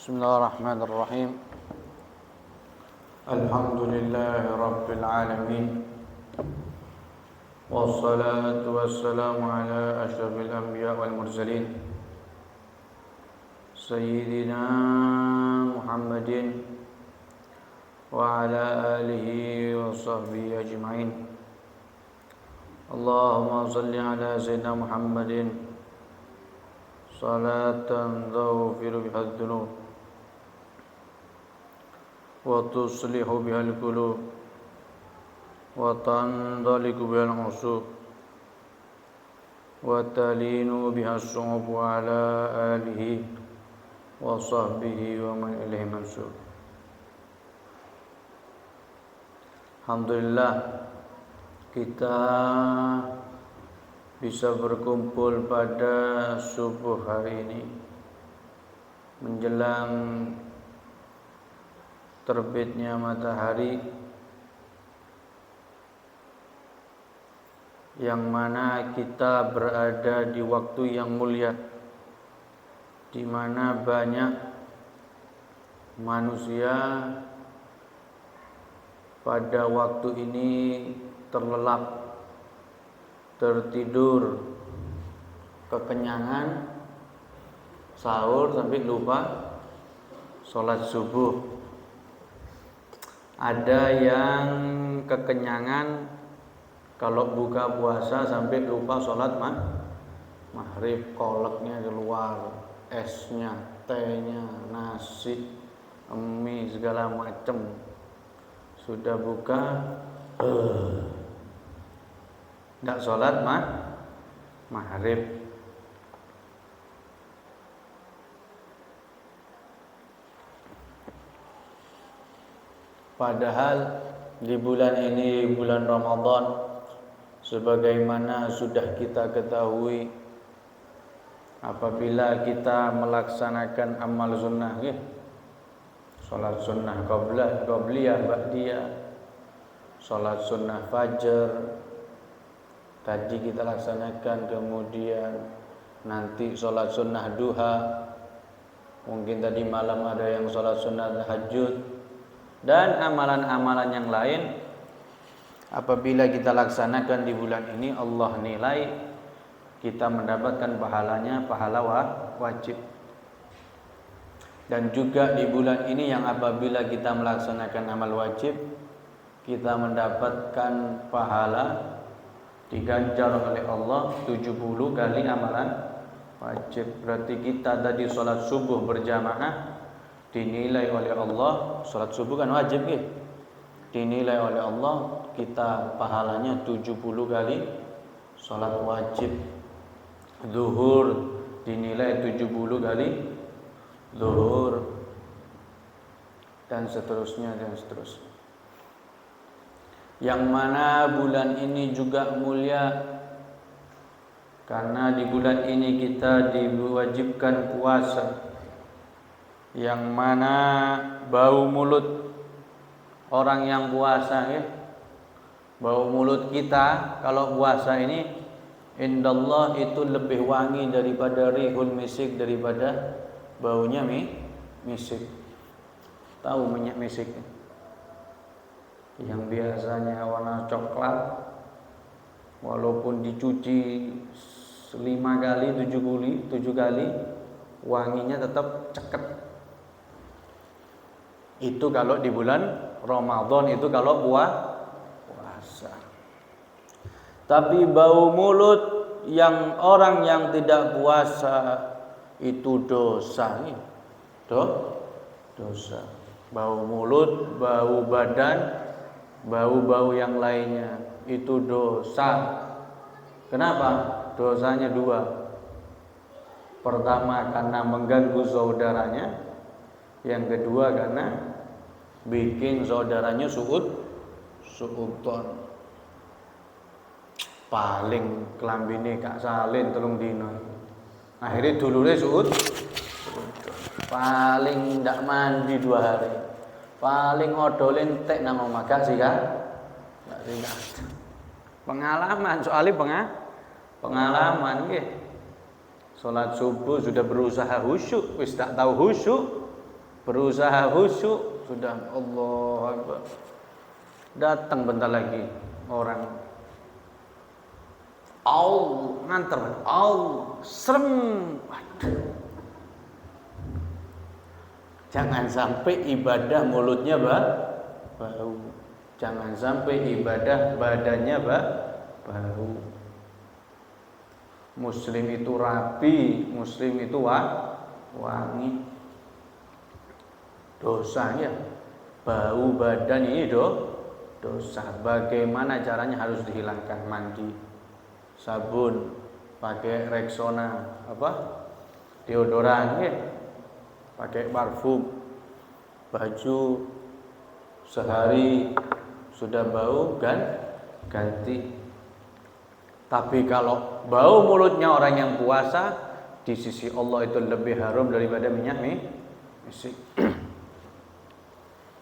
Bismillahirrahmanirrahim. Alhamdulillahi rabbil alamin. Wassalatu wassalamu ala asyrafil anbiya wal mursalin Sayyidina Muhammadin wa ala alihi wa sahbihi ajma'in. Allahumma salli ala sayyidina Muhammadin salatan taghfiru biha dzunub wa tuslihu biha al-qulub wa tandaliku biha al-usub wa talinu biha as-su'ub wa ala alihi wa sahbihi wa man ilaihi mansub. Alhamdulillah kita bisa berkumpul pada subuh hari ini menjelang terbitnya matahari, yang mana kita berada di waktu yang mulia, di mana banyak manusia pada waktu ini terlelap, tertidur, kekenyangan, sahur sampai lupa sholat subuh. Ada yang kekenyangan kalau buka puasa sampai lupa sholat maghrib, kolaknya keluar, esnya, tehnya, nasi, mie segala macam. Sudah buka, tidak sholat maghrib. Padahal di bulan ini, bulan Ramadan, sebagaimana sudah kita ketahui, apabila kita melaksanakan amal sunnah, sholat sunnah qabliyah, ba'diyah, sholat sunnah fajar, tadi kita laksanakan, kemudian nanti sholat sunnah duha, mungkin tadi malam ada yang sholat sunnah tahajud, dan amalan-amalan yang lain. Apabila kita laksanakan di bulan ini, Allah nilai kita mendapatkan pahalanya, pahala wajib. Dan juga di bulan ini yang apabila kita melaksanakan amal wajib, kita mendapatkan pahala diganjar oleh Allah 70 kali amalan wajib. Berarti kita tadi sholat subuh berjamaah dinilai oleh Allah, sholat subuh kan wajib dinilai oleh Allah kita pahalanya 70 kali sholat wajib. Zuhur dinilai 70 kali zuhur, dan seterusnya dan seterusnya. Yang mana bulan ini juga mulia, karena di bulan ini kita diwajibkan puasa, yang mana bau mulut orang yang puasa, bau mulut kita kalau puasa ini indallah itu lebih wangi daripada rihul misik, daripada baunya misik. Tahu minyak misik yang biasanya warna coklat, walaupun dicuci 5 kali, 7 kali, wanginya tetap ceket. Itu kalau di bulan Ramadan, itu kalau puasa. Tapi bau mulut yang orang yang tidak puasa itu dosa. Dosa. Bau mulut, bau badan, bau-bau yang lainnya itu dosa. Kenapa? Dosanya 2. Pertama karena mengganggu saudaranya, yang kedua karena bikin saudaranya suudzon. Paling kelambine Kak Salin 3 dino. Akhirnya dulure suudzon. Paling ndak mandi 2 hari. Paling odol entek nang omah gak sih Kak? Gak sih Kak. Pengalaman, soalnya pengalaman nggih. Salat subuh sudah berusaha khusyuk, wis tak tahu khusyuk, berusaha khusyuk, sudah Allah Akbar. Datang bentar lagi orang, nganter, serem. Waduh. Jangan sampai ibadah mulutnya bau. Jangan sampai ibadah badannya bau. Muslim itu rapi, Muslim itu wangi. Dosanya bau badan ini dosa. Bagaimana caranya? Harus dihilangkan. Mandi, sabun, pakai Rexona, deodoran, pakai parfum, baju sehari sudah bau ganti. Tapi kalau bau mulutnya orang yang puasa, di sisi Allah itu lebih harum daripada minyak misik.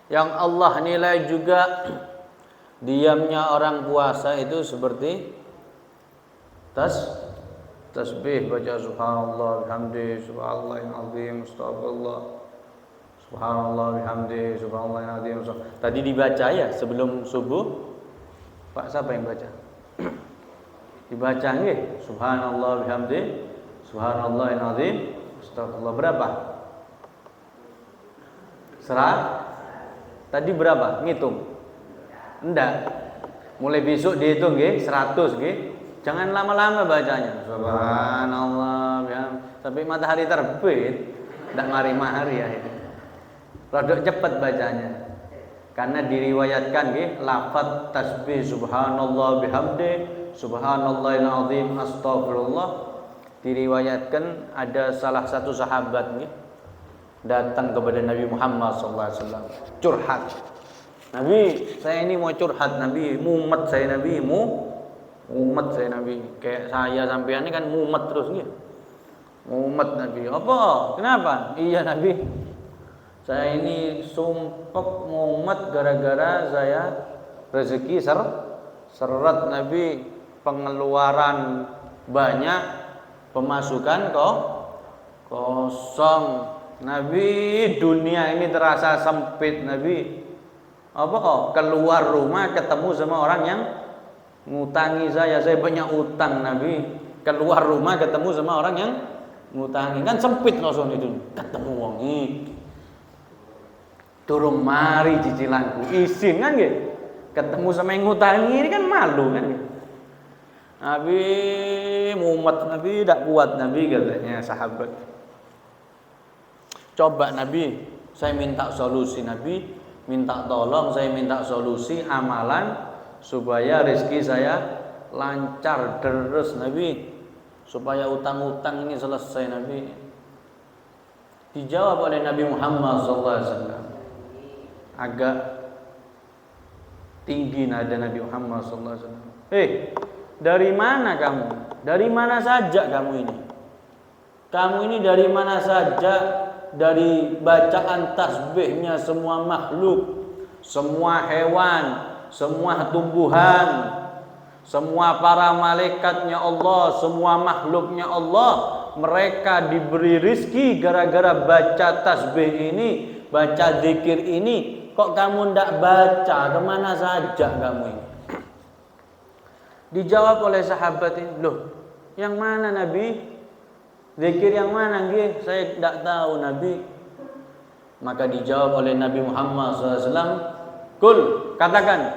Yang Allah nilai juga diamnya orang puasa itu seperti tasbih, baca subhanallah bihamdi, subhanallahil azim, astagfirullah, subhanallah bihamdi, subhanallahil azim. Tadi dibaca ya sebelum subuh. Pak, siapa yang baca? Dibaca nggih, subhanallah bihamdi, subhanallahil azim, astagfirullah. Berapa? Tadi berapa? Ngitung? Enggak. Mulai besok dihitung nggih, 100 nggih. Jangan lama-lama bacanya. Subhanallah bihamdi sampai matahari terbit. Ndak mari-mari ya itu. Rodok cepat bacanya. Karena diriwayatkan nggih lafaz tasbih subhanallah bihamdi, subhanallahil azim, astagfirullah, diriwayatkan ada salah satu sahabat nggih datang kepada Nabi Muhammad SAW, curhat. Nabi, saya ini mau curhat. Nabi, mumet saya Nabi, mumet saya Nabi. Kayak saya sampean ini kan mumet terus gitu. Mumet Nabi. Apa? Kenapa? Iya Nabi, saya ini sumpek mumet gara-gara saya rezeki seret Nabi, pengeluaran banyak, pemasukan kosong. Nabi, dunia ini terasa sempit Nabi. Keluar rumah ketemu sama orang yang ngutangi saya banyak utang Nabi. Keluar rumah ketemu sama orang yang ngutangi, kan sempit langsung itu. Ketemu wong iki. Durung mari cicilanku isin kan nggih. Ketemu sama yang ngutangi ini kan malu kan nggih. Nabi mumet Nabi, tidak kuat Nabi katanya sahabat. Coba Nabi, saya minta solusi Nabi, minta tolong, saya minta solusi amalan supaya rezeki saya lancar terus Nabi, supaya utang-utang ini selesai Nabi. Dijawab oleh Nabi Muhammad SAW. Agak tinggi nada Nabi Muhammad SAW. Dari mana kamu? Dari mana saja kamu ini? Kamu ini dari mana saja? Dari bacaan tasbihnya semua makhluk, semua hewan, semua tumbuhan, semua para malaikatnya Allah, semua makhluknya Allah, mereka diberi rizki gara-gara baca tasbih ini, baca zikir ini. Kok kamu ndak baca? Kemana saja kamu ini? Dijawab oleh sahabat ini, loh, yang mana Nabi? Zikir yang mana nggih? Saya tidak tahu Nabi. Maka dijawab oleh Nabi Muhammad SAW, kul, katakan,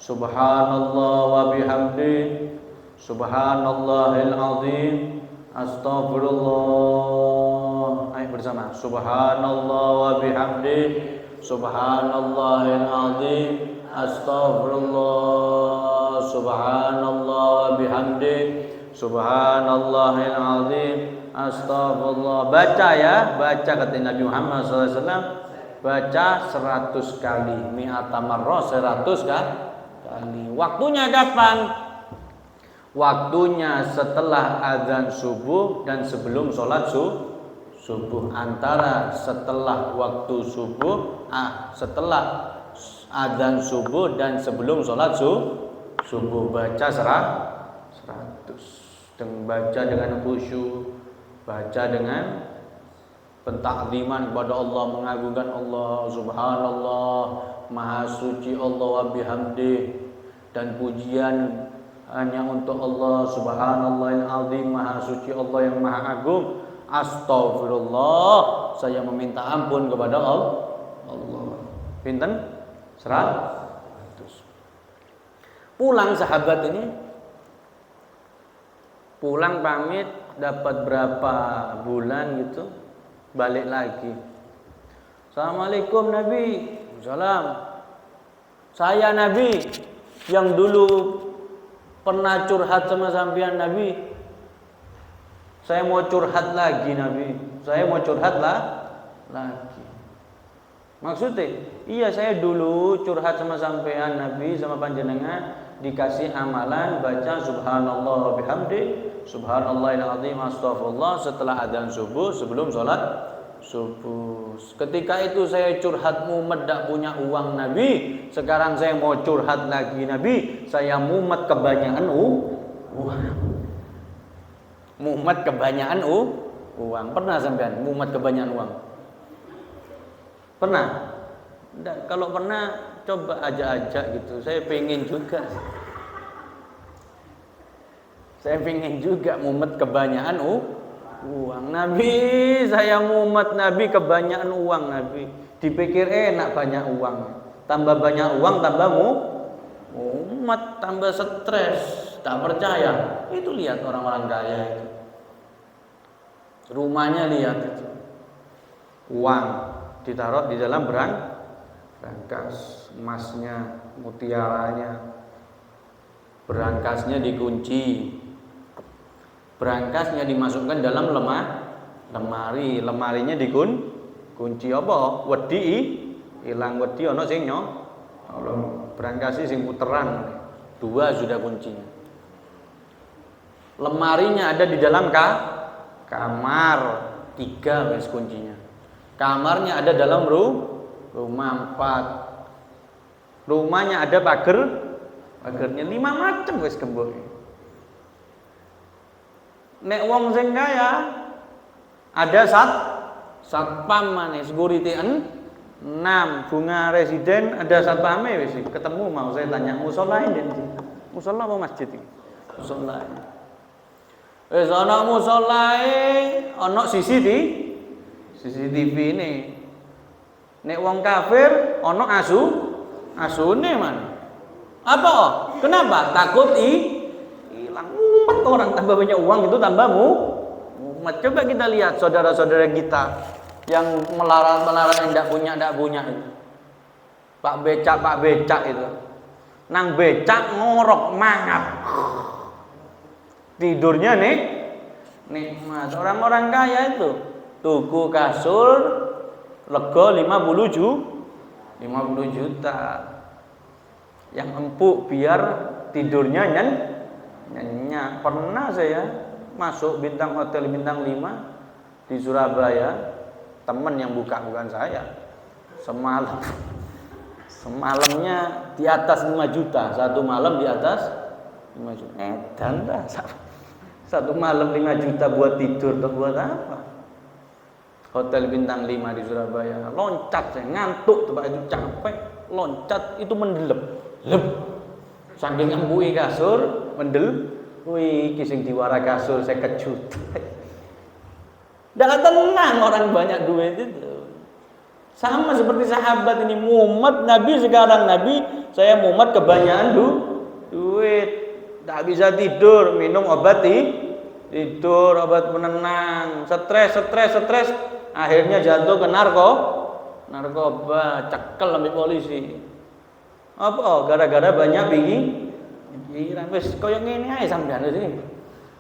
subhanallah wa bihamdi, subhanallahil azim, astagfirullah. Ayo bersama, subhanallah wa bihamdi, subhanallahil azim, astagfirullah, subhanallah wa bihamdi, subhanallahil azim, astagfirullah. Baca ya, baca kata Nabi Muhammad SAW, baca 100 kali, mi'ata marrah, 100 kali. Waktunya kapan? Waktunya setelah azan subuh dan sebelum sholat subuh. Antara setelah waktu subuh, setelah azan subuh dan sebelum sholat subuh, baca 100. Dan baca dengan khusyuk, baca dengan pentakziman kepada Allah, mengagungkan Allah, subhanallah, maha suci Allah wa bihamdih, dan pujian hanya untuk Allah, subhanallahil azim, maha suci Allah yang maha agung. Astaghfirullah, saya meminta ampun kepada Allah. Pinten? 100. Pulang sahabat ini, pulang pamit, dapat berapa bulan gitu, balik lagi. Assalamualaikum Nabi. Salam. Saya Nabi yang dulu pernah curhat sama sampean Nabi. Saya mau curhat lagi Nabi. Saya mau curhat lagi. Maksudnya, iya saya dulu curhat sama sampean Nabi, sama panjenengan, dikasih amalan baca subhanallah bihamdi, subhanallahil azim, astagfirullah setelah adzan subuh, sebelum sholat subuh. Ketika itu saya curhat mumet tak punya uang Nabi. Sekarang saya mau curhat lagi Nabi, saya mumet kebanyakan uang. Mumet kebanyakan uang. Pernah sampean mumet kebanyakan uang? Pernah? Nggak, kalau pernah coba ajak-ajak gitu. Saya pengen juga. Saya pengen juga mumet kebanyakan uang. Nabi, saya mumet Nabi kebanyakan uang Nabi. Dipikir enak banyak uang. Tambah banyak uang tambah mumet, tambah stres. Tak percaya, itu lihat orang-orang kaya itu. Rumahnya lihat itu. Uang ditaruh di dalam berangkas, emasnya, mutiaranya. Berangkasnya dikunci. Berangkasnya dimasukkan dalam lemari. Lemarinya dikunci apa? Wedi ilang wedi ana sing berangkasnya sing puteran. 2 sudah kuncinya. Lemarinya ada di dalam kamar, 3 wis kuncinya. Kamarnya ada dalam rumah 4. Rumahnya ada pagernya 5 macam wis gembok. Nek wong sing kaya ada satpam maneh security 6, bunga residen ada satpame wis ketemu. Mau saya tanya musola ini. Musola apa masjid ini? Musola. Wis ana musolae, ana CCTV ini. Nek wong kafir ana asune man. Apa? Kenapa? Takut hilang. Umat orang tambah banyak uang itu tambah umat. Coba kita lihat saudara-saudara kita yang melarang yang tidak punya itu. Pak becak itu. Nang becak ngorok mangap. Tidurnya nikmat. Orang-orang kaya itu tuku kasur lego 50 juta. Yang empuk biar tidurnya nyenyak. Pernah saya masuk hotel bintang 5 di Surabaya. Teman yang buka, bukan saya. Semalamnya di atas 5 juta. Satu malam di atas 5 juta. Edan dah. Satu malam 5 juta buat tidur atau buat apa? Hotel bintang 5 di Surabaya. Loncat saya, ngantuk tempat itu capek. Loncat itu mendelep. Saking empuke kasur, wih kising diwara kasur saya kejut. Jangan tenang orang banyak duit itu. Sama seperti sahabat ini mumet Nabi sekarang Nabi, saya mumet kebanyakan duit. Tak bisa tidur, minum obat tidur, obat penenang, stres, akhirnya jatuh ke narkoba, cekel sampai polisi. Apa? Gara-gara banyak pikiran. Wis koyo ngene ae sampean iki.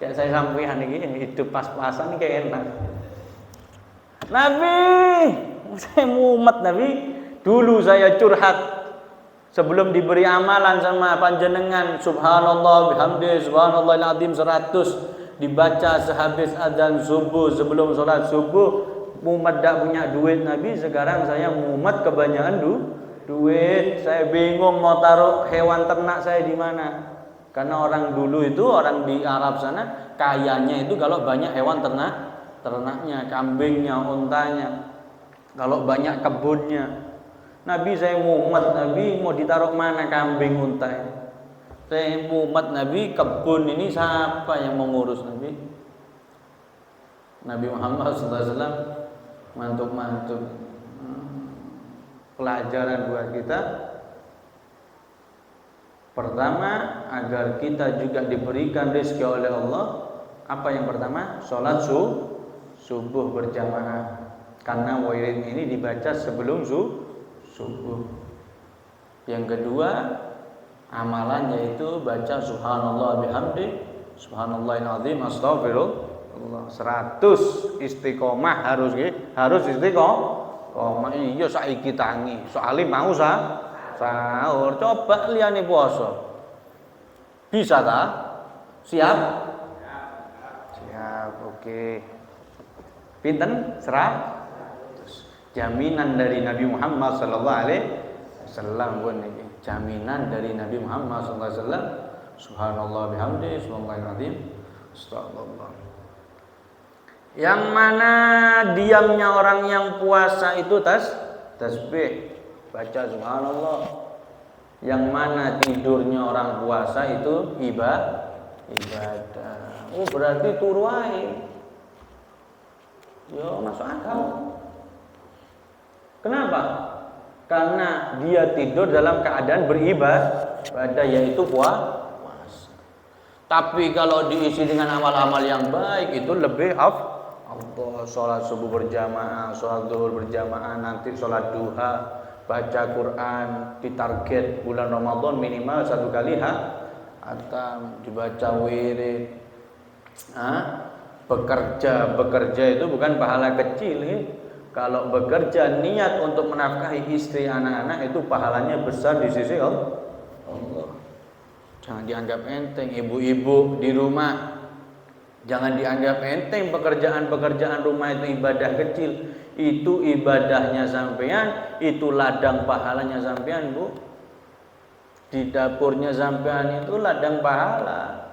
Kayak saya sampean iki hidup pas-pasan kayak enak. Nabi, saya mumet Nabi. Dulu saya curhat sebelum diberi amalan sama panjenengan, subhanallah bihamdi, subhanallahil azim 100 dibaca sehabis adzan subuh, sebelum sholat subuh. Mumet dak punya duit Nabi, sekarang saya mumet kebanyakan duit. Saya bingung mau taruh hewan ternak saya di mana. Karena orang dulu itu, orang di Arab sana kayanya itu kalau banyak hewan ternaknya, kambingnya, untanya. Kalau banyak kebunnya. Nabi saya mumet, Nabi mau ditaruh mana kambing unta ini? Saya mumet Nabi, kebun ini siapa yang mengurus Nabi? Nabi Muhammad SAW mantuk-mantuk. Pelajaran buat kita. Pertama, agar kita juga diberikan rezeki oleh Allah. Apa yang pertama? Sholat subuh berjamaah. Karena wirid ini dibaca sebelum subuh. Yang kedua, amalan yaitu baca subhanallah bihamdi, subhanallahil azim, astagfirullah. 100 istiqomah harus istiqomah. Iya saiki tangi. Soalnya mau sahur. Coba liyane puasa. Bisa tak? Siap? Siap, oke. Pinten? Jaminan dari Nabi Muhammad sallallahu alaihi wasallam pun iki. Jaminan dari Nabi Muhammad sallallahu alaihi wasallam. Subhanallah bihamdi, subhanallahil azim, astagfirullah. Yang mana diamnya orang yang puasa itu tasbih, baca subhanallah. Yang mana tidurnya orang puasa itu ibadah. Oh, berarti turu wae. Yo, masuk akal. Kenapa? Karena dia tidur dalam keadaan beribadah, yaitu puasa. Tapi kalau diisi dengan amal-amal yang baik itu lebih afdal. Sholat subuh berjamaah, sholat zuhur berjamaah, nanti sholat duha, baca Quran, ditarget bulan Ramadan minimal 1 kali atau dibaca wirid. Bekerja itu bukan pahala kecil ya. Kalau bekerja niat untuk menafkahi istri anak-anak itu pahalanya besar di sisi Allah. Jangan dianggap enteng. Ibu-ibu di rumah, jangan dianggap enteng. Pekerjaan rumah itu ibadah kecil. Itu ibadahnya sampean, itu ladang pahalanya sampean, Bu. Di dapurnya sampean itu ladang pahala.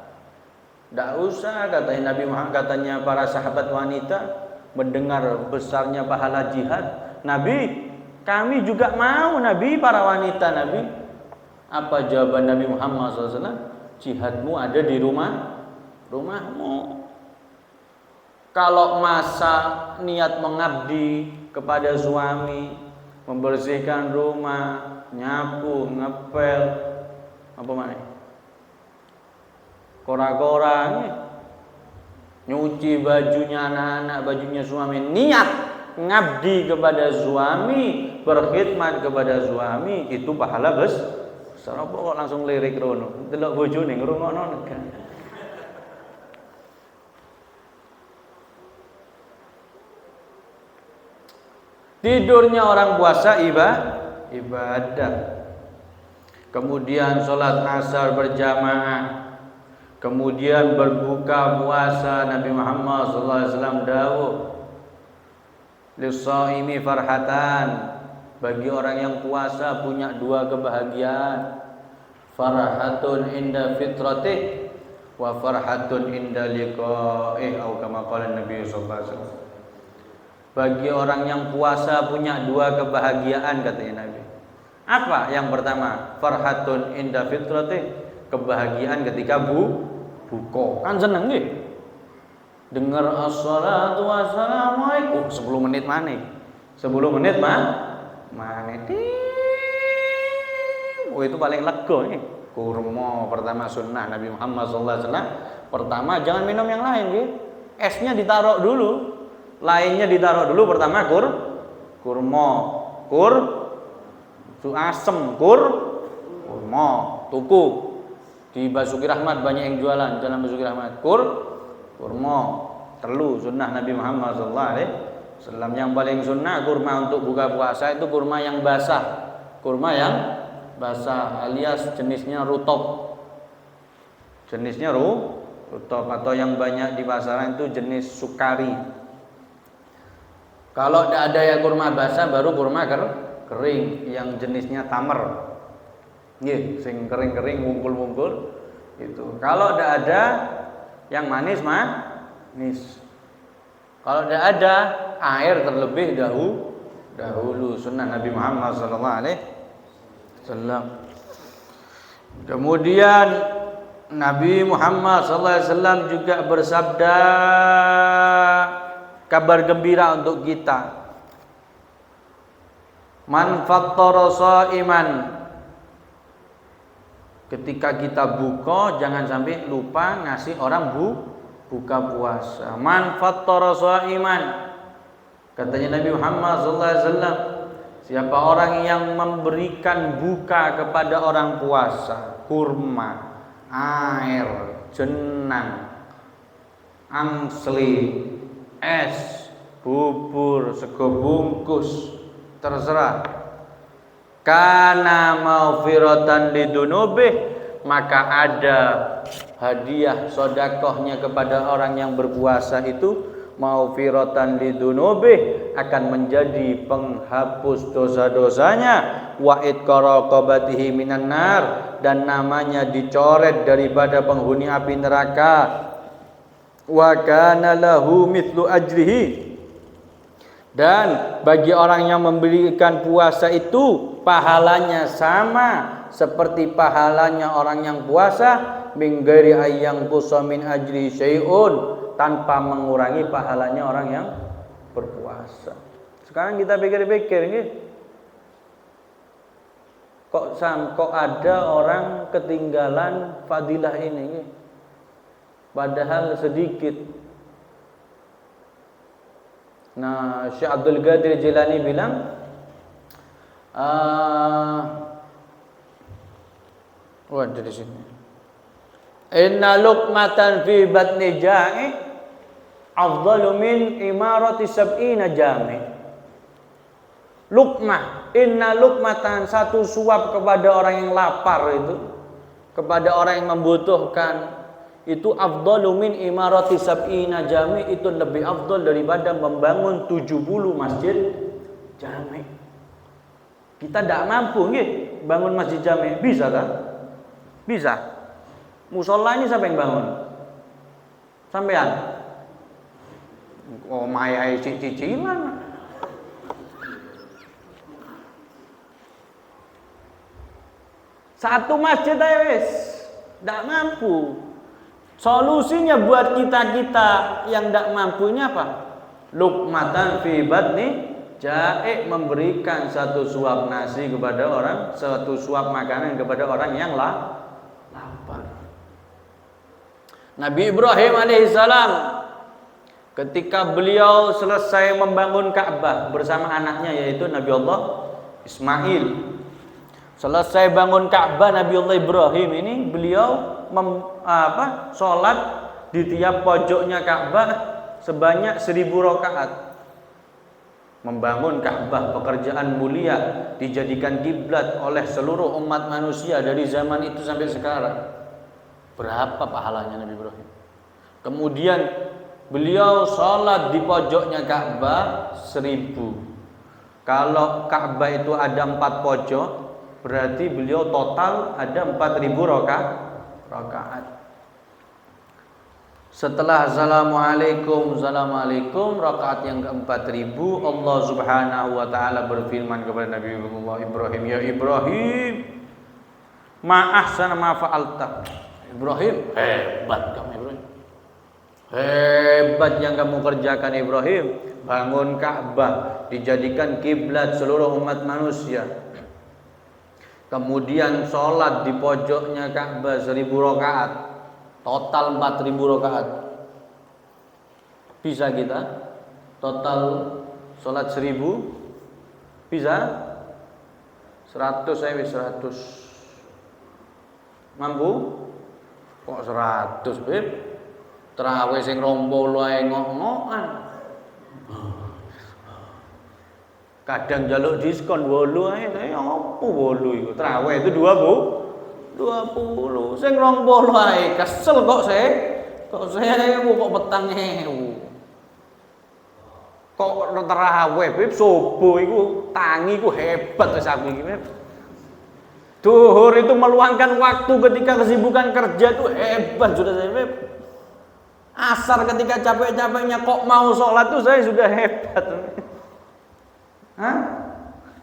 Tidak usah katanya Nabi Muhammad, katanya para sahabat wanita mendengar besarnya pahala jihad. Nabi, kami juga mau Nabi, para wanita Nabi. Apa jawaban Nabi Muhammad SAW? Jihadmu ada di rumahmu. Kalau masa niat mengabdi kepada suami, membersihkan rumah, nyapu, ngepel, apa mana? Kora-kora, nyuci bajunya anak-anak, bajunya suami, niat ngabdi kepada suami, berkhidmat kepada suami, itu pahala besar. Apa kok langsung lirik rono? Delok bojone ngrungokno negan. Tidurnya orang puasa ibadah. Kemudian sholat asar berjamaah. Kemudian berbuka puasa. Nabi Muhammad SAW dawuh, lis-shaimi farhatan. Bagi orang yang puasa punya 2 kebahagiaan. Farhatun inda fitratih wa farhatun inda liqa'ih, atau kama qala Nabi sallallahu alaihi wasallam. Bagi orang yang puasa punya 2 kebahagiaan katanya Nabi. Apa? Yang pertama, farhatun inda fitratih, kebahagiaan ketika buka. Kan seneng nggih. Dengar assalatu wassalamualaikum 10 menit maneh. 10 menit maneh. Oh, itu paling lega nih. Kurma pertama sunnah Nabi Muhammad SAW. Pertama jangan minum yang lain nggih. Esnya ditaruh dulu. Lainnya ditaruh dulu. Pertama kurma, asem, kurma, tuku. Di Basuki Rahmat banyak yang jualan, Jalan Basuki Rahmat. Kurma, telu sunnah Nabi Muhammad SAW. Yang paling sunnah kurma untuk buka puasa itu kurma yang basah. Kurma yang basah alias jenisnya rutop. Jenisnya rutop atau yang banyak di pasaran itu jenis sukari. Kalau tidak ada yang kurma basah, baru kurma kering yang jenisnya tamer. Nggih, sing kering-kering ngumpul-ngumpul itu. Kalau tidak ada yang manis. Kalau tidak ada air terlebih dahulu sunnah Nabi Muhammad sallallahu alaihi wasallam. Kemudian Nabi Muhammad sallallahu alaihi wasallam juga bersabda kabar gembira untuk kita. Man fattara shaiman. Ketika kita buka jangan sampai lupa ngasih orang buka puasa. Man fattara shaiman. Katanya Nabi Muhammad sallallahu alaihi wasallam, siapa orang yang memberikan buka kepada orang puasa, kurma, air, jenang, angsli, es, bubur, sego bungkus, terserah. Kana maghfiratan lidunubih, maka ada hadiah sedekahnya kepada orang yang berpuasa itu maghfiratan lidunubih, akan menjadi penghapus dosa-dosanya, wa itqaraqabatihi minan nar, dan namanya dicoret daripada penghuni api neraka, wa kana lahu mithlu ajrihi, dan bagi orang yang memberikan puasa itu pahalanya sama seperti pahalanya orang yang puasa, min ghairi ayyang qusa min ajri syai'un, tanpa mengurangi pahalanya orang yang berpuasa. Sekarang kita pikir-pikir nih, kok ada orang ketinggalan fadilah ini nih, padahal sedikit. Nah, Syekh Abdul Qadir Jilani bilang dari sini, inna luqmatan fi batni ja'i afdalu min imarati sab'ina jami. Luqmah, inna luqmatan, satu suap kepada orang yang lapar itu, kepada orang yang membutuhkan itu, afdalu min imarati sab'ina jami, itu lebih afdal daripada membangun 70 masjid jami. Kita tidak mampu nggih bangun masjid jami, bisa kan? Bisa. Musola ini siapa yang bangun? Sampean? Oh, mayai cicilan. Satu masjid aja wis, tidak mampu. Solusinya buat kita-kita yang tidak mampu ini apa? Luqmatan fi batni ja'i, memberikan satu suap nasi kepada orang, satu suap makanan kepada orang yang lapar. Nabi Ibrahim alaihissalam ketika beliau selesai membangun Ka'bah bersama anaknya yaitu Nabi Allah Ismail, selesai bangun Ka'bah Nabi Allah Ibrahim ini, beliau sholat di tiap pojoknya Ka'bah sebanyak 1000 rakaat. Membangun Ka'bah pekerjaan mulia, dijadikan kiblat oleh seluruh umat manusia dari zaman itu sampai sekarang. Berapa pahalanya Nabi Ibrahim? Kemudian beliau sholat di pojoknya Ka'bah 1000. Kalau Ka'bah itu ada 4 pojok, berarti beliau total ada 4000 rakaat. Setelah assalamualaikum rakaat yang ke-4000, Allah Subhanahu wa taala berfirman kepada Nabi Ibrahim, ya Ibrahim, ma ahsana ma fa'alta. Ibrahim, hebat kamu Ibrahim. Hebat yang kamu kerjakan Ibrahim. Bangun Ka'bah, dijadikan kiblat seluruh umat manusia. Kemudian sholat di pojoknya Ka'bah 1000 rakaat. Total 4000 rakaat. Bisa kita? Total sholat 1000? Bisa? 100 saya 100. Mampu? Kok 100, Beb? Terawih sing rombol wae ngok-ngokan. Kadang jaluk diskon 8 ae, saya opo 8 iku? Terawih itu 20. Sing rombol wae kesel kok saya. Kok saya kok petang 1000. Kok terawih, Beb, subuh iku tangi ku hebat wis aku iki, Beb. Duhur itu meluangkan waktu ketika kesibukan kerja itu hebat sudah saya, Beb. Asar ketika capek-capeknya kok mau sholat tuh saya sudah hebat. Hah?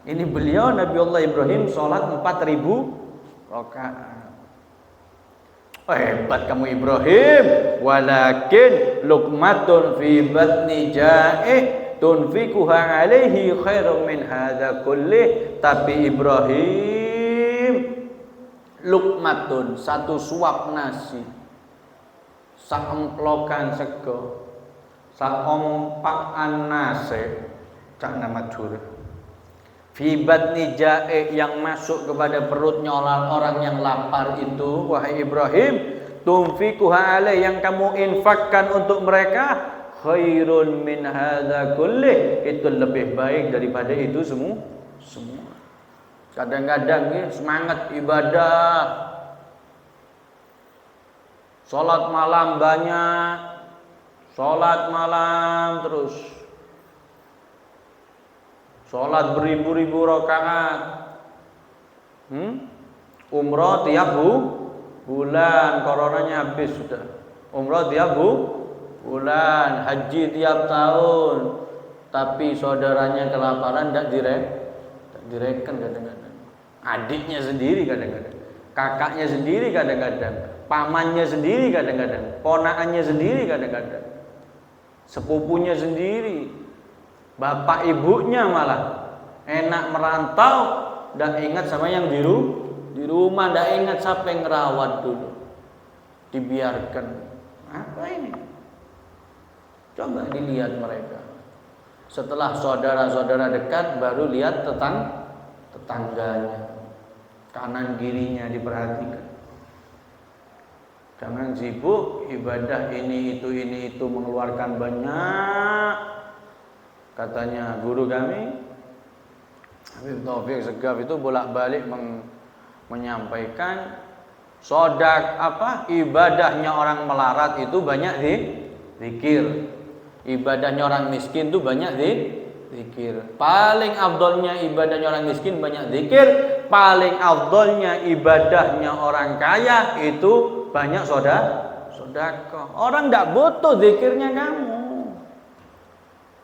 Ini beliau Nabi Allah Ibrahim sholat 4.000 rakaat. Oh, hebat kamu Ibrahim. Walakin luqmatun fi batni ja'i tunfikuha alaihi khairum min hadza kullih. Tapi Ibrahim, luqmatun, satu suap nasi, saemplokan sego, saompakan nasi, cak nama jur. Fi batni ja'i, yang masuk kepada perutnya orang yang lapar itu, wahai Ibrahim, tunfikuha alaihi, yang kamu infakkan untuk mereka, khairun min hadza kullih, itu lebih baik daripada itu semua. Kadang-kadang ya, semangat ibadah, sholat malam banyak, sholat malam terus, sholat beribu-ribu rakaat, umroh tiap bulan, coronanya habis sudah, umroh tiap bulan, haji tiap tahun, tapi saudaranya kelaparan tidak direken kadang-kadang, adiknya sendiri kadang-kadang, kakaknya sendiri kadang-kadang, pamannya sendiri kadang-kadang, ponakannya sendiri kadang-kadang, sepupunya sendiri, bapak ibunya malah enak merantau, tidak ingat sama yang di rumah, tidak ingat siapa yang ngerawat dulu, dibiarkan. Apa ini? Coba dilihat mereka. Setelah saudara-saudara dekat, baru lihat tetangganya, kanan kirinya diperhatikan. Jangan sibuk ibadah ini itu mengeluarkan banyak. Katanya guru kami, Habib Taufik Segaf itu bolak-balik menyampaikan ibadahnya orang melarat itu banyak zikir. Ibadahnya orang miskin itu banyak zikir. Paling afdolnya ibadahnya orang miskin banyak zikir. Paling afdolnya ibadahnya orang kaya itu banyak sedekah. Orang tidak butuh zikirnya kamu.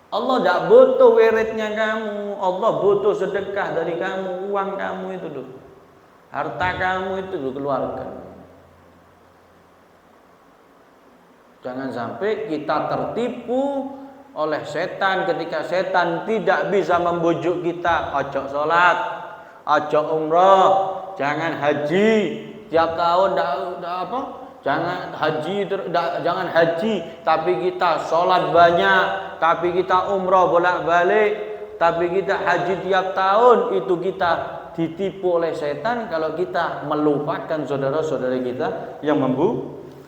Allah tidak butuh wiridnya kamu. Allah butuh sedekah dari kamu. Uang kamu itu dulu, harta kamu itu dulu keluarkan. Jangan sampai kita tertipu oleh setan ketika setan tidak bisa membujuk kita. Ojo sholat, ojo umroh, jangan haji tiap tahun, jangan haji, tapi kita sholat banyak, tapi kita umroh bolak-balik, tapi kita haji tiap tahun. Itu kita ditipu oleh setan kalau kita melupakan saudara-saudara kita yang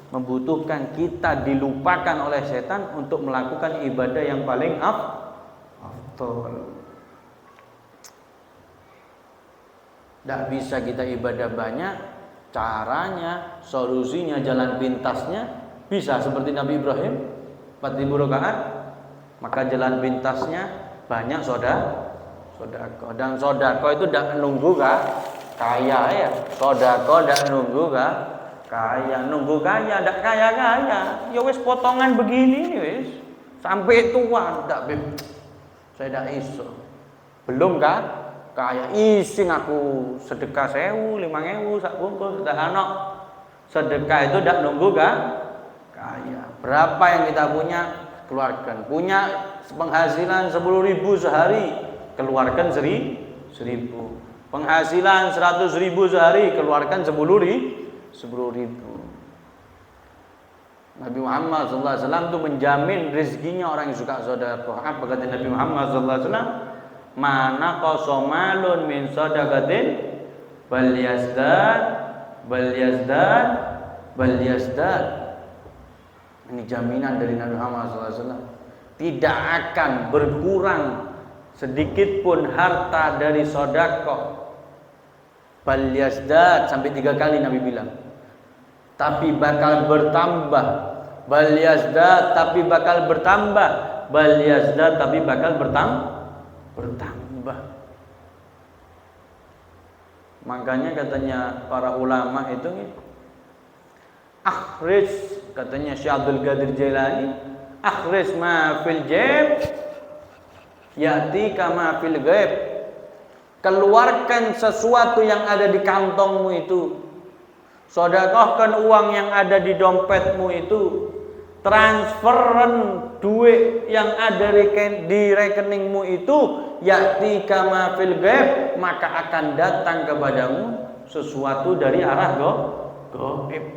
membutuhkan. Kita dilupakan oleh setan untuk melakukan ibadah yang paling afdol. Tidak bisa kita ibadah banyak. Caranya, solusinya, jalan pintasnya bisa seperti Nabi Ibrahim 4.000 rakaat, maka jalan pintasnya banyak sodako. Dan sodako itu tidak nunggu kaya ya. Sodako tidak nunggu kaya, nunggu kaya, tidak kaya. Ya wis potongan begini wis sampai tua, tidak saya tidak iso. Belum kaya ising aku sedekah 1.000, 5.000 sak bungkus sederhana. Sedekah itu tidak nunggu kaya. Berapa yang kita punya keluarkan. Punya penghasilan 10.000 sehari, keluarkan 1.000. Penghasilan 100.000 sehari, keluarkan 10.000. Nabi Muhammad SAW itu menjamin rezekinya orang yang suka sedekah. Apa kata Nabi Muhammad SAW? Mana qasomalun min sadaqatin bal yazdad. Ini jaminan dari Nabi Muhammad SAW. Tidak akan berkurang sedikit pun harta dari sedekah. Bal yazdad, sampai 3 kali Nabi bilang. Tapi bakal bertambah. Bal yazdad, tapi bakal bertambah. Bal yazdad, tapi bakal bertambah. Makanya katanya para ulama itu, akhrij katanya Syekh Abdul Qadir Jailani, akhris ma fil jaib ya'ti kama fil ghaib. Keluarkan sesuatu yang ada di kantongmu itu. Sedekahkan uang yang ada di dompetmu itu. Transferan duit yang ada di rekeningmu itu, ya'ti kama fil ghaib, maka akan datang kepadamu sesuatu dari arah gaib.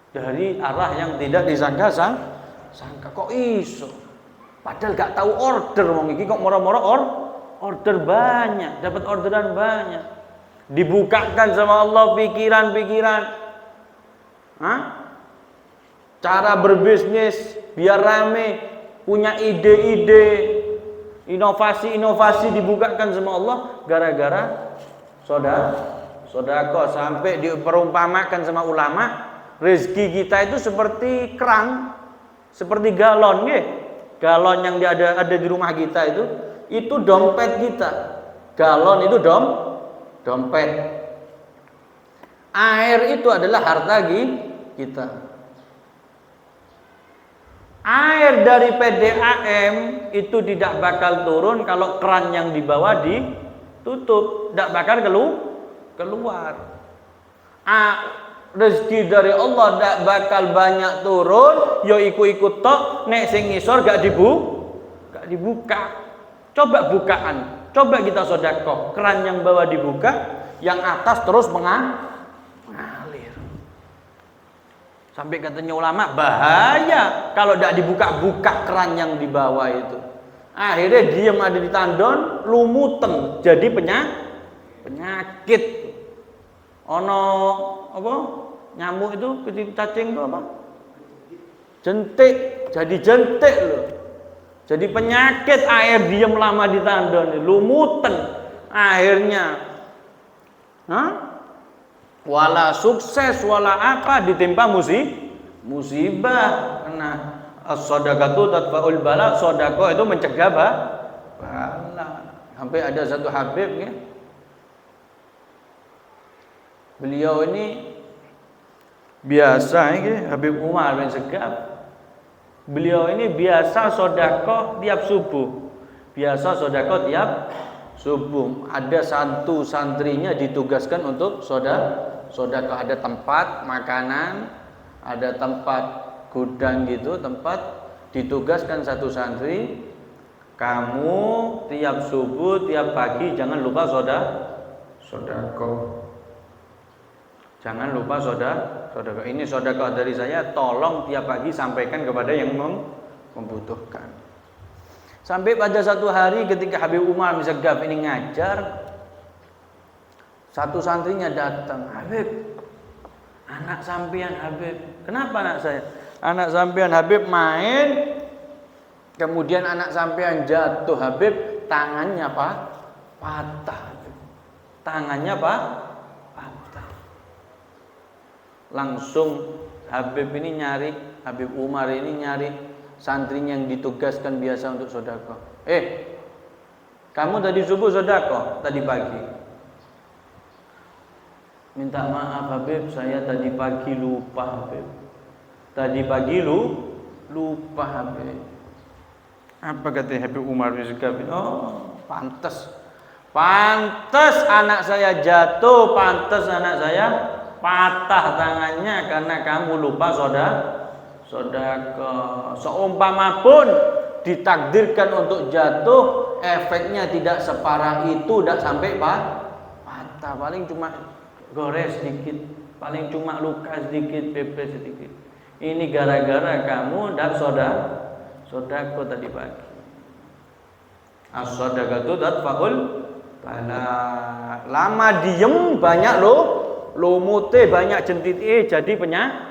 Dari arah yang tidak disangka. Kok iso? Padahal gak tahu order wong iki kok moro-moro order banyak, dapat orderan banyak. Dibukakan sama Allah pikiran-pikiran. Cara berbisnis biar rame, punya ide-ide, inovasi-inovasi dibukakan sama Allah gara-gara sedekah. Sampai diperumpamakan sama ulama, rezeki kita itu seperti keran, seperti galon nggih. Galon yang ada di rumah kita itu dompet kita. Galon itu dompet. Air itu adalah harta kita. Air dari PDAM itu tidak bakal turun kalau keran yang di bawah ditutup, tidak bakal keluar. Rezeki dari Allah tidak bakal banyak turun, yo ikut tok, nek sing ngisor gak dibuka. Coba bukaan, coba kita sedekah, keran yang bawah dibuka, yang atas terus mengalir. Sampai katanya ulama, bahaya kalau tidak dibuka-buka keran yang di bawah itu. Akhirnya diam ada di tandon, lumuten, jadi penyakit. Ono apa? Nyamuk itu cacing itu apa? Jentik, jadi jentik loh. Jadi penyakit, air diam lama di tandon, lumuten. Akhirnya wala sukses wala apa ditimpa musibah. Karena as-shadaqatu tadfa'ul bala, sedekah itu mencegah bala. Sampai ada satu habib ya. Beliau ini biasa ya, Habib Umar bin Segaf. Beliau ini biasa sedekah tiap subuh. Ada satu santrinya ditugaskan untuk sedekah. Ada tempat makanan, ada tempat gudang gitu, tempat ditugaskan satu santri. Kamu tiap subuh, tiap pagi jangan lupa sedekah. Jangan lupa sedekah. Ini sedekah dari saya, tolong tiap pagi sampaikan kepada yang membutuhkan. Sampai pada satu hari ketika Habib Umar bin Segaf ini ngajar, satu santrinya datang, "Habib, anak sampean Habib." "Kenapa anak saya?" "Anak sampean Habib main, kemudian anak sampean jatuh Habib, tangannya patah." Tangannya patah. Langsung Habib Umar ini nyari santrinya yang ditugaskan biasa untuk sedekah. Kamu tadi subuh sedekah, tadi pagi. "Minta maaf Habib, saya tadi pagi lupa Habib." "Tadi pagi lupa Habib." Apa kata Habib Umar bin Segaf? "Oh, pantas anak saya jatuh, pantas anak saya patah tangannya karena kamu lupa sedekah. Seumpama pun ditakdirkan untuk jatuh, efeknya tidak separah itu, tidak sampai patah, paling cuma gores sedikit, paling cuma luka sedikit, pepes sedikit. Ini gara-gara kamu tidak sedekah tadi pagi." As-shadaqatu tadfa'ul bala. Lama diem banyak lumute, banyak jentit jadi penyakit.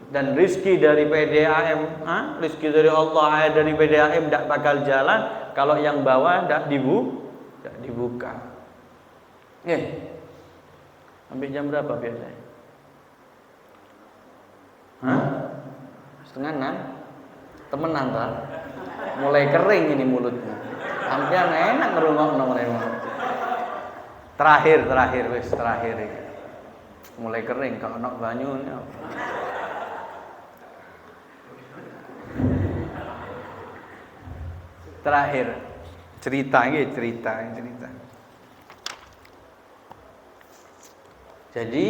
Dan rizki dari PDAM, rizki dari Allah, ayat dari PDAM tidak bakal jalan kalau yang bawah tidak dibuka. Sampai jam berapa biasanya? 5:30. Temenan tak? Mulai kering ini mulutnya. Hampir enak ngerungok nomor. Terakhir. mulai kering kalau nak banyu. Terakhir cerita. Jadi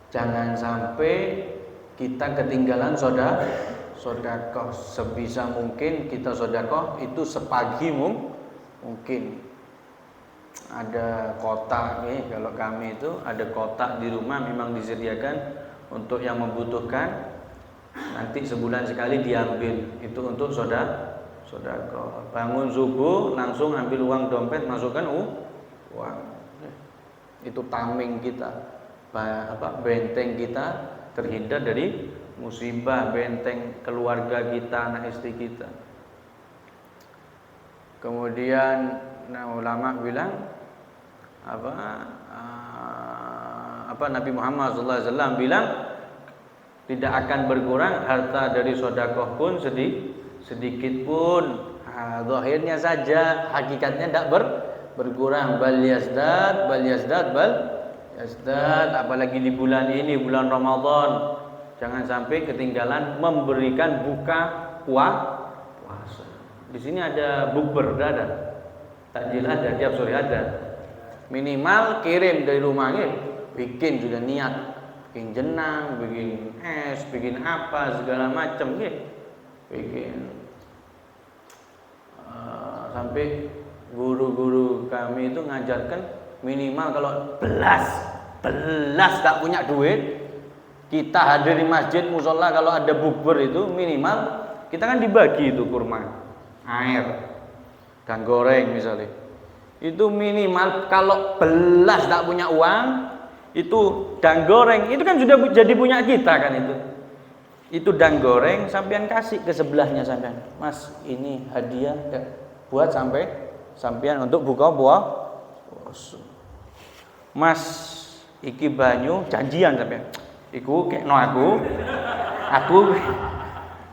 jangan sampai kita ketinggalan sedekah. Sebisa mungkin kita sedekah itu sepagi mungkin. Ada kotak nih, kalau kami itu ada kotak di rumah memang disediakan untuk yang membutuhkan. Nanti sebulan sekali diambil, itu untuk sedekah. Bangun subuh langsung ambil uang dompet, masukkan uang. Itu tameng kita, benteng kita terhindar dari musibah, benteng keluarga kita, anak istri kita. Kemudian ulama bilang Nabi Muhammad SAW bilang tidak akan berkurang harta dari sedekah pun sedikit pun. Zahirnya saja, hakikatnya tidak berkurang. Bal yazdad. Apalagi di bulan ini, bulan Ramadan, jangan sampai ketinggalan memberikan buka puasa. Di sini ada bukber, ada takjil, ada tiap sore ada. Minimal kirim dari rumahnya, bikin sudah niat, bikin jenang, bikin es, bikin apa segala macam, bikin. Sampai guru-guru kami itu ngajarkan minimal kalau belas tak punya duit, kita hadir di masjid musola, kalau ada bukber itu minimal kita kan dibagi itu kurma, air, dan goreng misalnya. Itu minimal kalau belas tak punya uang, itu dan goreng itu kan sudah jadi punya kita kan itu. Itu dan goreng sampean kasih ke sebelahnya sampean. Mas, ini hadiah buat sampean untuk buka puasa. Mas, iki banyu janjian sampean. Iku kekno aku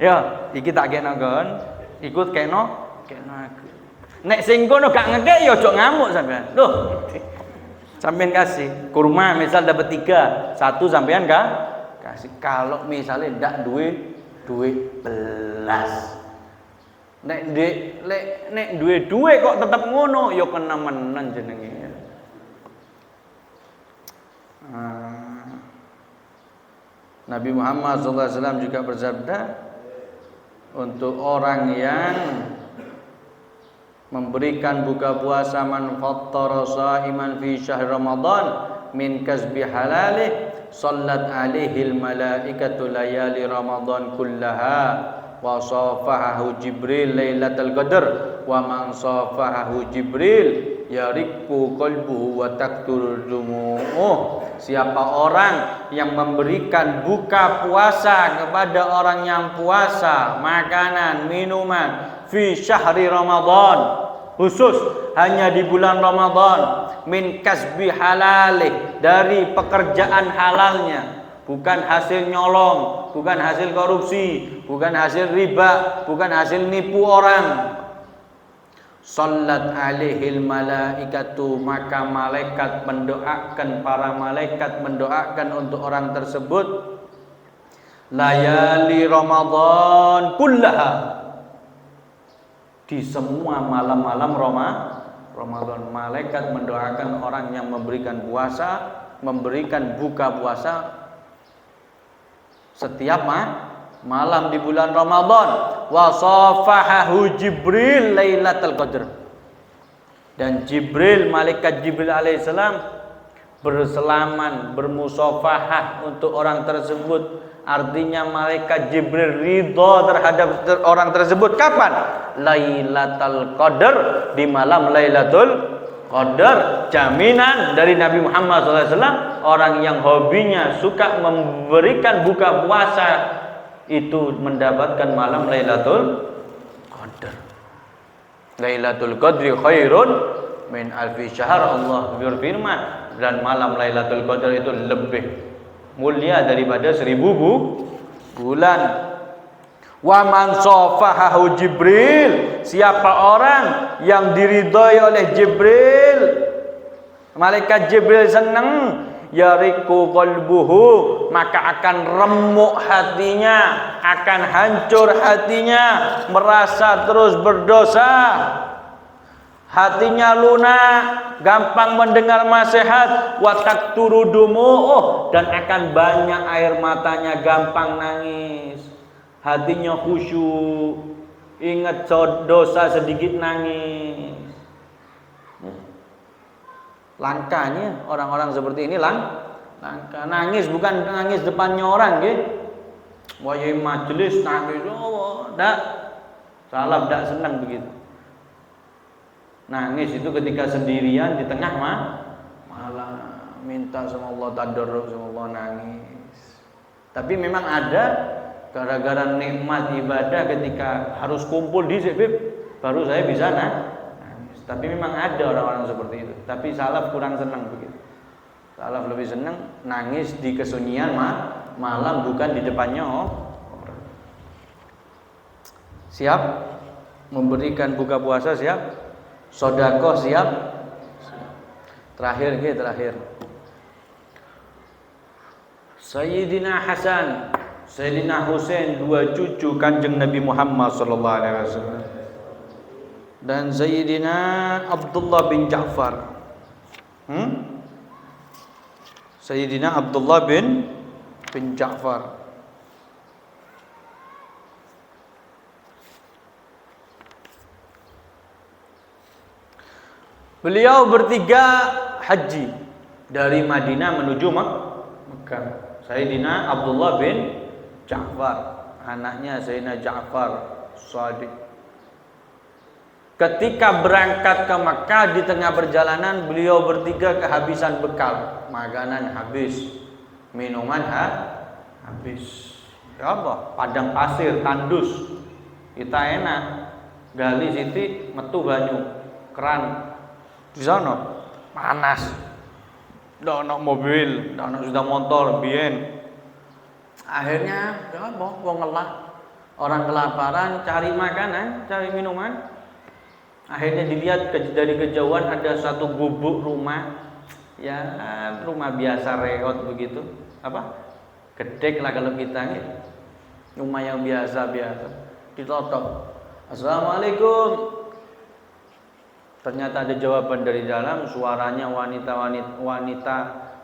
ya iki tak kekno kon, ikut kekno aku. Nek sing kono gak ngekek ya ojo ngamuk sampean. Loh. Sampean kasih kurma misal dapat 3, 1 sampean kasih. Kalau misalnya ndak duit belas. Nek duit kok tetep ngono ya kena menan jenenge. Nabi Muhammad SAW juga bersabda untuk orang yang memberikan buka puasa man fattara sha'iman fi syahr Ramadan min kasbi halalih sallat alaihil malaikatu layali Ramadan kullaha wa safahahu Jibril lailatul qadar wa man safahahu Jibril yariqu qalbuhu wa taktur dumu'uh. Siapa orang yang memberikan buka puasa kepada orang yang puasa, makanan, minuman fi syahri Ramadan, khusus hanya di bulan Ramadan, min kasbi halalih, dari pekerjaan halalnya, bukan hasil nyolong, bukan hasil korupsi, bukan hasil riba, bukan hasil nipu orang. Sallat alaihil malaikatu, maka malaikat mendoakan, para malaikat mendoakan untuk orang tersebut layali Ramadan kullaha, di semua malam-malam Ramadan. Malaikat mendoakan orang yang memberikan puasa, memberikan buka puasa setiap malam di bulan Ramadan. Wa safahahu Jibril lailatul qadar, dan Jibril, malaikat Jibril alaihissalam berselaman, bermusafahah untuk orang tersebut. Artinya malaikat Jibril ridha terhadap orang tersebut kapan? Lailatul Qadar, di malam Lailatul Qadar. Jaminan dari Nabi Muhammad SAW, orang yang hobinya suka memberikan buka puasa itu mendapatkan malam Lailatul Qadar. Lailatul Qadri khairun min alfi syahr. Allah berfirman, dan malam Lailatul Qadar itu lebih mulia daripada 1000 bulan. Wa man safahahu Jibril, siapa orang yang diridhoi oleh Jibril, malaikat Jibril senang, yariku qalbuhu, maka akan remuk hatinya, akan hancur hatinya, merasa terus berdosa. Hatinya lunak, gampang mendengar nasihat, watak turudumu, dan akan banyak air matanya, gampang nangis. Hatinya khusyuk, ingat dosa sedikit nangis. Langkanya orang-orang seperti ini langka. Nangis bukan nangis depannya orang, nggih. Wayai majelis nangis, ndak. Salaf ndak senang begitu. Nangis itu ketika sendirian di tengah malam, minta sama Allah, tadarruk sama Allah, nangis. Tapi memang ada gara-gara nikmat ibadah ketika harus kumpul di sini baru saya bisa nangis. Tapi memang ada orang-orang seperti itu. Tapi salaf kurang senang begitu. Salaf lebih senang nangis di kesunyian malam, bukan di depannya orang. Siap memberikan buka puasa, siap sedekah, siap. Terakhir. Sayyidina Hasan, Sayyidina Husain, dua cucu Kanjeng Nabi Muhammad sallallahu alaihi wasallam, dan Sayyidina Abdullah bin Ja'far. Sayyidina Abdullah bin Ja'far. Beliau bertiga haji dari Madinah menuju Mekah. Sayyidina Abdullah bin Ja'far, anaknya Sayyidina Ja'far Shadiq. Ketika berangkat ke Mekah, di tengah perjalanan beliau bertiga kehabisan bekal. Makanan habis, minuman habis. Ya apa? Padang pasir, tandus. Kita enak. Gali siti, metu banyu, keran. Di sana panas, ndak ono mobil, ndak ono sudah motor, biyen. Akhirnya ya apa, wong ngelak, orang kelaparan, cari makanan, cari minuman. Akhirnya dilihat dari kejauhan ada satu gubuk rumah, ya rumah biasa reot begitu, apa? Gedek lah kalau kita nih, rumah yang biasa. Ditotok, assalamualaikum. Ternyata ada jawaban dari dalam, suaranya wanita,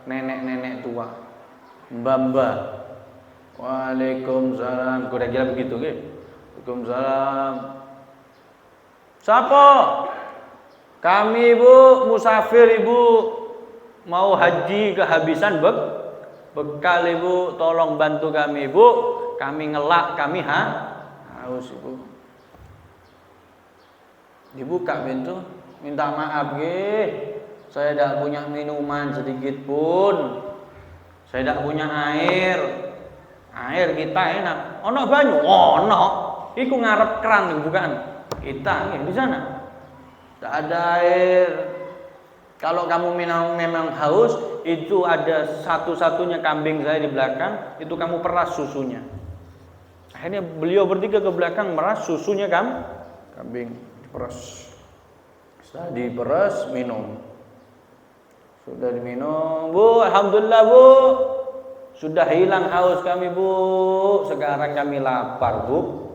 nenek tua. Mbak. Waalaikumsalam. Kira-kira begitu, nggih. Waalaikumsalam. Siapa? Kami Ibu, musafir Ibu, mau haji kehabisan bekal Ibu, tolong bantu kami Ibu. Kami ngelak, kami haus Ibu. Dibuka pintu. Minta maaf nggih, saya tidak punya minuman sedikit pun. Saya tidak punya air. Air kita enak. Ono banyu? Ono. Iku ngarep keran bukan. Kita di sana. Tidak ada air. Kalau kamu memang haus, itu ada satu-satunya kambing saya di belakang, itu kamu peras susunya. Akhirnya beliau bertiga ke belakang meras susunya kambing, diperas. Sudah diperas, minum. Sudah diminum, Bu, alhamdulillah Bu. Sudah hilang haus kami Bu. Sekarang kami lapar Bu.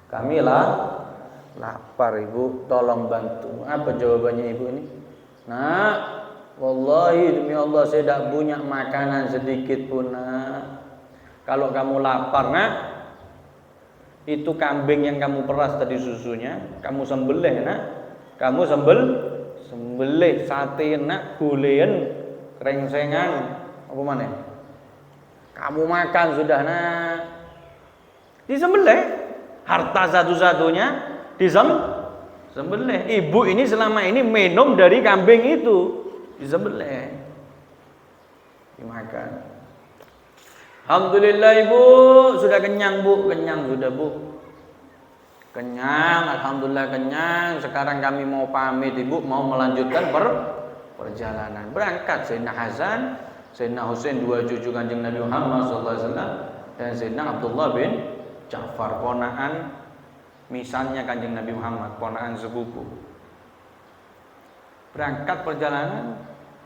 Kami lapar Ibu, tolong bantu. Apa jawabannya Ibu ini? Nak, wallahi demi Allah saya tidak punya makanan sedikit pun nak. Kalau kamu lapar nak, itu kambing yang kamu peras tadi susunya, kamu sembelih nak. Kamu sembelih sate nak, gulean, krengsengan, apa mana? Kamu makan sudah nak. Disembelih, harta satu-satunya disembelih. Ibu ini selama ini minum dari kambing itu, disembelih, dimakan. Alhamdulillah Ibu, sudah kenyang Bu, kenyang sudah Bu. Kenyang, alhamdulillah kenyang. Sekarang kami mau pamit Ibu, mau melanjutkan perjalanan. Berangkat Sayyidina Hasan, Sayyidina Husain, dua cucu Kanjeng Nabi Muhammad SAW, dan Sayyidina Abdullah bin Ja'far, ponaan misalnya Kanjeng Nabi Muhammad, ponaan sepupu. Berangkat perjalanan,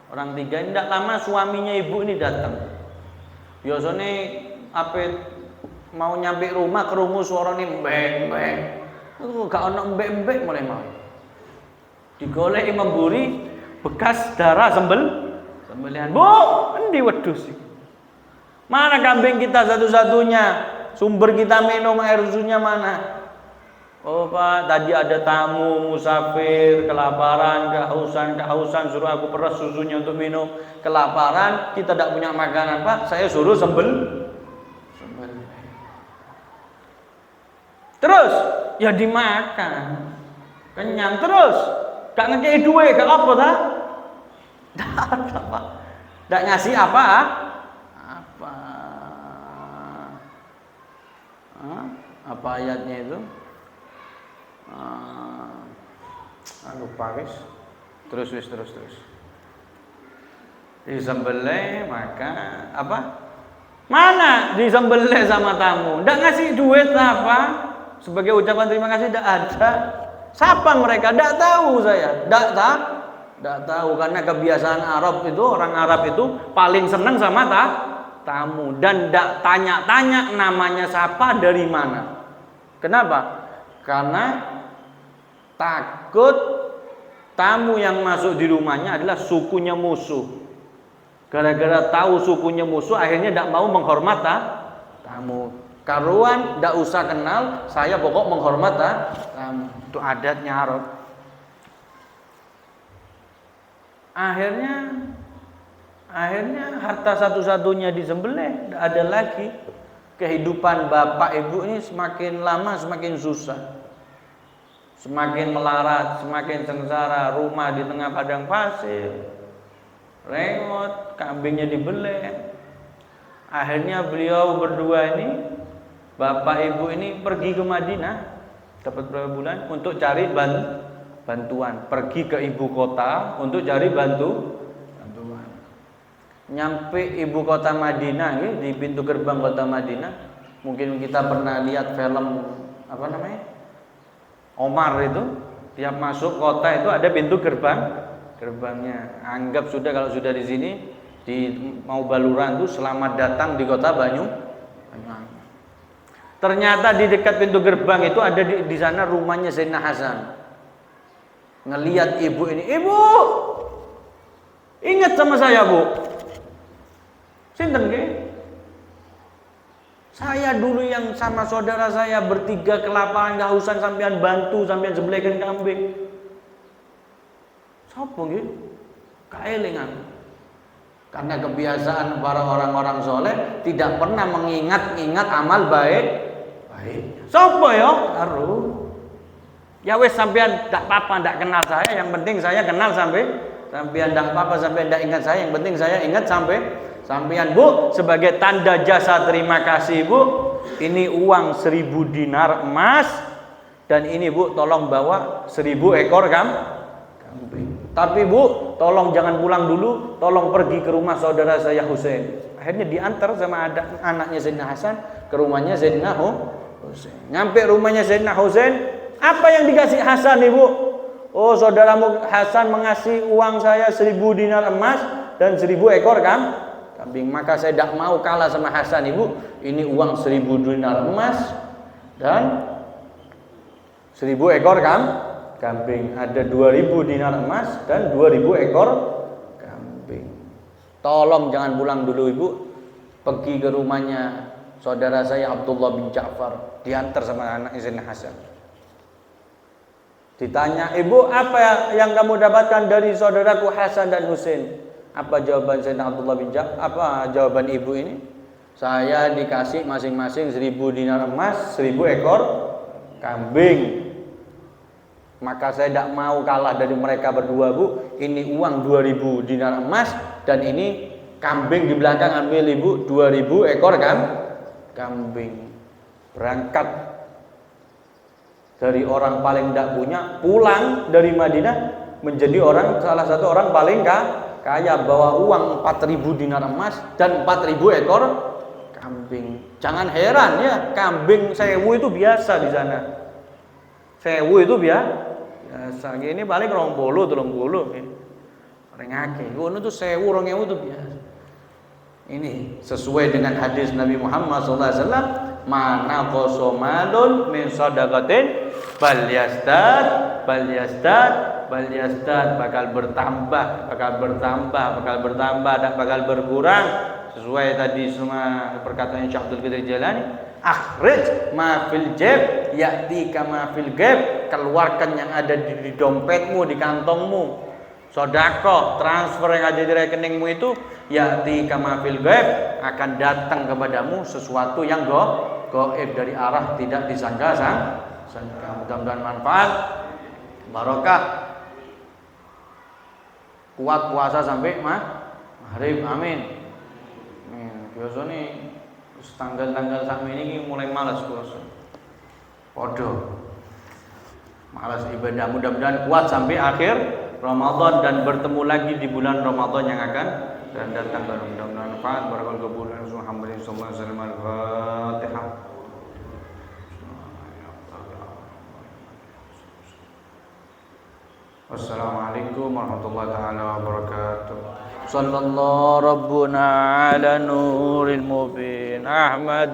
Orang tiga ini tidak lama suaminya ibu ini datang. Biasanya apa mau nyampe rumah kerungu suara nih mbeng-mbeng. Gak ono mbek-mbek mulai mau. Digoleki memburi bekas darah sembelihan. Bu, endi wedhus iki? Mana kambing kita satu-satunya? Sumber kita minum air susunya mana? Oh Pak, tadi ada tamu musafir, kelaparan, kehausan, suruh aku peras susunya untuk minum. Kelaparan, kita tidak punya makanan Pak, saya suruh sembel. Terus, ya dimakan. Kenyang terus. Gak ngekei duit, gak apa tak? Tidak Pak. Tidak ngasih apa? Apa ayatnya itu? Lupa guys. Terus. Disembelih maka apa? Mana disembelih sama tamu? Ndak ngasih duit apa? Sebagai ucapan terima kasih tidak ada. Siapa mereka? Ndak tahu saya. Ndak tahu karena kebiasaan Arab itu, orang Arab itu paling senang sama tamu dan ndak tanya-tanya namanya siapa dari mana. Kenapa? Karena takut tamu yang masuk di rumahnya adalah sukunya musuh. Gara-gara tahu sukunya musuh, akhirnya tidak mau menghormat tamu. Karuan tidak usah kenal, saya pokok menghormat tamu. Itu adatnya Arab. Akhirnya harta satu-satunya disembelih, tidak ada lagi. Kehidupan bapak ibu ini semakin lama semakin susah. Semakin melarat, semakin sengsara, rumah di tengah padang pasir, rengot, kambingnya dibeleh. Akhirnya beliau berdua ini, bapak ibu ini pergi ke Madinah, dapat berapa bulan untuk cari bantuan. Pergi ke ibu kota untuk cari bantuan. Nyampe ibu kota Madinah, di pintu gerbang kota Madinah, mungkin kita pernah lihat film apa namanya? Omar itu, tiap masuk kota itu ada pintu gerbangnya. Anggap sudah kalau sudah di sini di mau Baluran itu selamat datang di kota Banyuwangi. Ternyata di dekat pintu gerbang itu ada di sana rumahnya Sayyidina Hasan. Ngelihat ibu ini, ibu, ingat sama saya bu. Sinten nggih? Saya dulu yang sama saudara saya bertiga kelaparan kehausan sampean bantu, sampean sembelihkan kambing. Sopo nggih? Kaelingan. Karena kebiasaan para orang-orang soleh tidak pernah mengingat-ingat amal baik. Sopo ya? Karo. Ya wes sampean ndak apa-apa ndak kenal saya, yang penting saya kenal sampean ndak apa-apa sampean ndak ingat saya, yang penting saya ingat sampean bu, sebagai tanda jasa terima kasih bu, ini uang 1000 dinar emas dan ini bu tolong bawa 1000 ekor kambing. Tapi bu, tolong jangan pulang dulu, tolong pergi ke rumah saudara saya Husain. Akhirnya diantar sama anaknya Sayyidina Hasan ke rumahnya Sayyidina Husain. Nyampe rumahnya Sayyidina Husain, apa yang dikasih Hasan ibu? Oh saudaramu Hasan mengasih uang saya 1000 dinar emas dan 1000 ekor kambing. Maka saya tidak mau kalah sama Hasan ibu. Ini uang 1000 dinar emas dan 1000 ekor kambing. Ada 2000 dinar emas dan 2000 ekor kambing. Tolong jangan pulang dulu ibu, pergi ke rumahnya saudara saya Abdullah bin Ja'far, diantar sama anak Sayyidina Hasan. Ditanya, ibu apa yang kamu dapatkan dari saudaraku Hasan dan Husain? Apa jawaban Sayyidina Abdullah bin Ja'far? Apa jawaban ibu ini? Saya dikasih masing-masing 1000 dinar emas, 1000 ekor kambing. Maka saya tidak mau kalah dari mereka berdua bu. Ini uang 2000 dinar emas dan ini kambing di belakang ambil ibu 2000 ekor kambing. Berangkat dari orang paling tidak punya, pulang dari Madinah menjadi salah satu orang paling kaya, bawa uang 4000 dinar emas dan 4000 ekor kambing. Jangan heran ya, kambing 1000 itu biasa di sana. 1000 itu biasa. Ini paling 20 30. Paling akeh. Ngono tuh 1000 2000 tuh biasa. Ini sesuai dengan hadis Nabi Muhammad SAW, mana qasomalun min sadaqatin balyastad bakal bertambah dan bakal berkurang sesuai tadi semua perkataan Syekh Abdul Qadir Jailani. Akhrij ma fil jab ya'ti kama fil ghaib, keluarkan yang ada di dompetmu, di kantongmu. Sedekah, transfer yang ada di rekeningmu itu ya'ti kama fil ghaib, akan datang kepadamu sesuatu yang gaib dari arah tidak disangka-sangka. Mudah-mudahan manfaat, barokah, kuat puasa sampai maghrib, amin. Biasa nih tanggal-tanggal sampai ini mulai malas puasa. Podo malas ibadah. Mudah-mudahan kuat sampai akhir Ramadan dan bertemu lagi di bulan Ramadan yang akan datang. Mudah-mudahan manfaat. Barakallahu qabulan. Muhammadin sallallahu alaihi wasallam. Al-Fatihah. Wassalamualaikum warahmatullahi taala wabarakatuh. Sallallahu rabbuna ala nuril mubin Ahmad